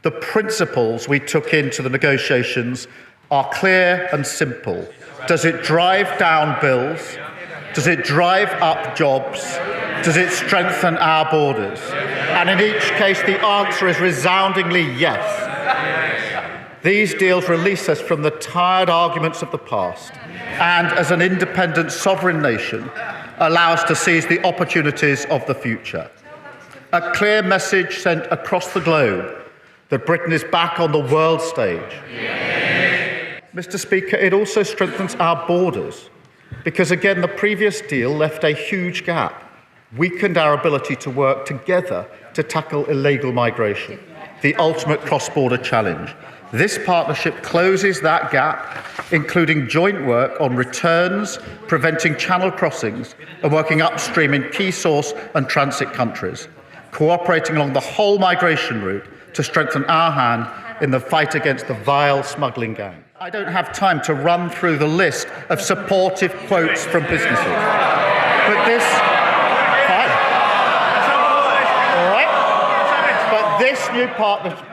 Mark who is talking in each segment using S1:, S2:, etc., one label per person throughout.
S1: The principles we took into the negotiations are clear and simple. Does it drive down bills? Does it drive up jobs? Does it strengthen our borders? And in each case, the answer is resoundingly yes. These deals release us from the tired arguments of the past and, as an independent sovereign nation, allow us to seize the opportunities of the future. A clear message sent across the globe that Britain is back on the world stage. Mr. Speaker, it also strengthens our borders because, again, the previous deal left a huge gap, weakened our ability to work together to tackle illegal migration, the ultimate cross-border challenge. This partnership closes that gap, including joint work on returns, preventing channel crossings, and working upstream in key source and transit countries, cooperating along the whole migration route to strengthen our hand in the fight against the vile smuggling gang. I don't have time to run through the list of supportive quotes from businesses, but this... This new partnership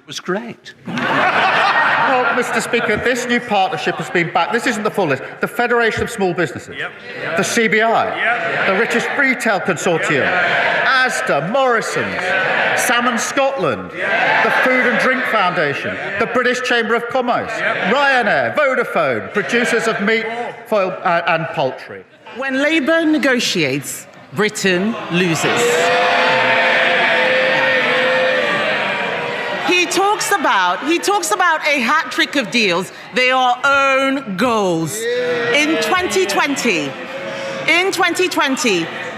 S2: was great.
S1: Well, Mr. Speaker, this new partnership has been backed. This isn't the full list. The Federation of Small Businesses, the CBI, the Richest Retail Consortium, Asda, Morrison's, Salmon Scotland, the Food and Drink Foundation, the British Chamber of Commerce, Ryanair, Vodafone, producers of meat, foil and poultry.
S3: When Labour negotiates, Britain loses. He talks about a hat trick of deals. They are own goals. In 2020,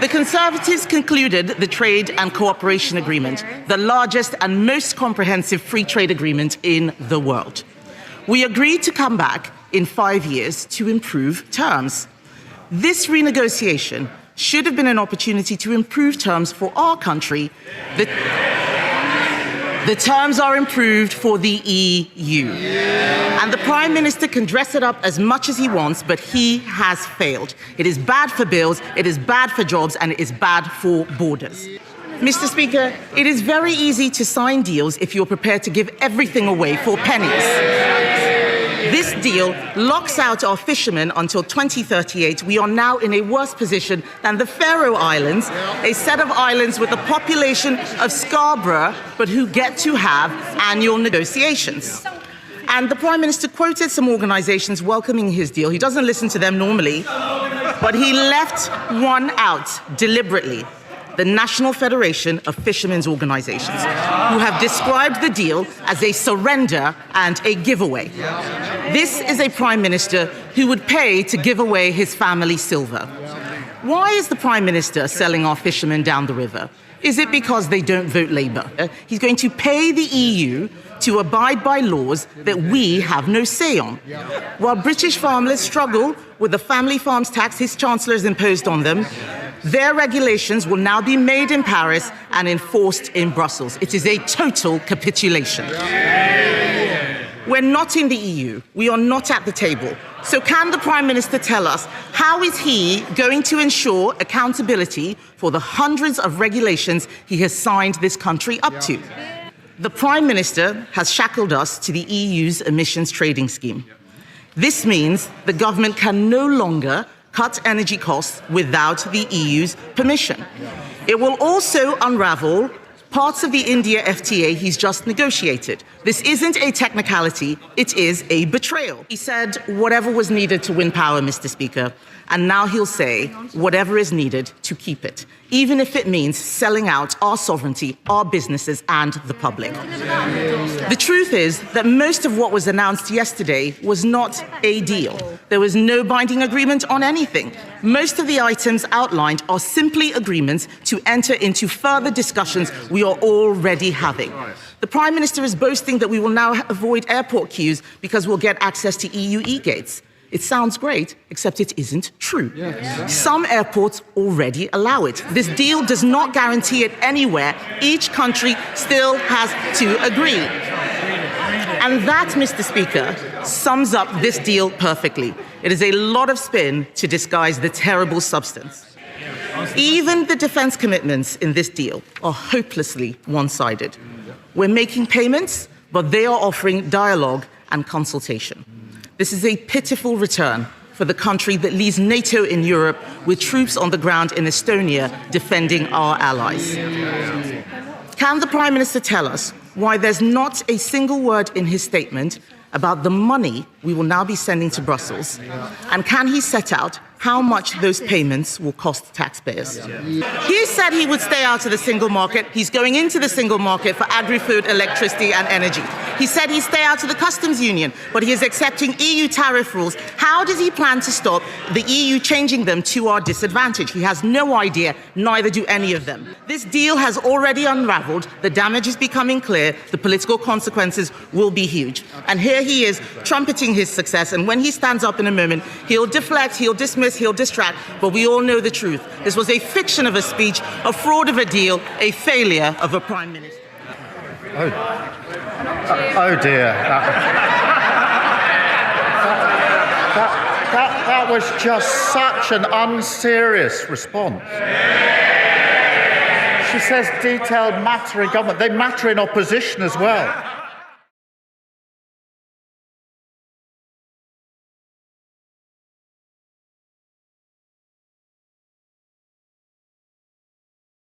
S3: the Conservatives concluded the Trade and Cooperation Agreement, the largest and most comprehensive free trade agreement in the world. We agreed to come back in 5 years to improve terms. This renegotiation should have been an opportunity to improve terms for our country. The terms are improved for the EU. And the Prime Minister can dress it up as much as he wants, but he has failed. It is bad for bills, it is bad for jobs, and it is bad for borders. Mr. Speaker, it is very easy to sign deals if you're prepared to give everything away for pennies. This deal locks out our fishermen until 2038. We are now in a worse position than the Faroe Islands, a set of islands with a population of Scarborough, but who get to have annual negotiations. And the Prime Minister quoted some organisations welcoming his deal. He doesn't listen to them normally, but he left one out deliberately. The National Federation of Fishermen's Organisations, who have described the deal as a surrender and a giveaway. This is a Prime Minister who would pay to give away his family silver. Why is the Prime Minister selling our fishermen down the river? Is it because they don't vote Labour? He's going to pay the EU to abide by laws that we have no say on. While British farmers struggle with the family farms tax his Chancellor has imposed on them, their regulations will now be made in Paris and enforced in Brussels. It is a total capitulation. We're not in the EU. We are not at the table. So can the Prime Minister tell us how is he going to ensure accountability for the hundreds of regulations he has signed this country up to? The Prime Minister has shackled us to the EU's emissions trading scheme. This means the government can no longer cut energy costs without the EU's permission. It will also unravel parts of the India FTA he's just negotiated. This isn't a technicality, it is a betrayal. He said whatever was needed to win power, Mr. Speaker, and now he'll say whatever is needed to keep it, even if it means selling out our sovereignty, our businesses, and the public. The truth is that most of what was announced yesterday was not a deal. There was no binding agreement on anything. Most of the items outlined are simply agreements to enter into further discussions we are already having. The Prime Minister is boasting that we will now avoid airport queues because we'll get access to EU e-gates. It sounds great, except it isn't true. Some airports already allow it. This deal does not guarantee it anywhere. Each country still has to agree. And that, Mr. Speaker, sums up this deal perfectly. It is a lot of spin to disguise the terrible substance. Even the defence commitments in this deal are hopelessly one-sided. We're making payments, but they are offering dialogue and consultation. This is a pitiful return for the country that leads NATO in Europe with troops on the ground in Estonia defending our allies. Can the Prime Minister tell us why there's not a single word in his statement about the money we will now be sending to Brussels? And can he set out how much those payments will cost taxpayers? He said he would stay out of the single market. He's going into the single market for agri-food, electricity and energy. He said he'd stay out of the customs union, but he is accepting EU tariff rules. How does he plan to stop the EU changing them to our disadvantage? He has no idea, neither do any of them. This deal has already unraveled. The damage is becoming clear. The political consequences will be huge. And here he is trumpeting his success. And when he stands up in a moment, he'll deflect, he'll dismiss, he'll distract, but we all know the truth. This was a fiction of a speech, a fraud of a deal, a failure of a Prime Minister.
S1: Oh dear. That was just such an unserious response. She says detailed matter in government. They matter in opposition as well.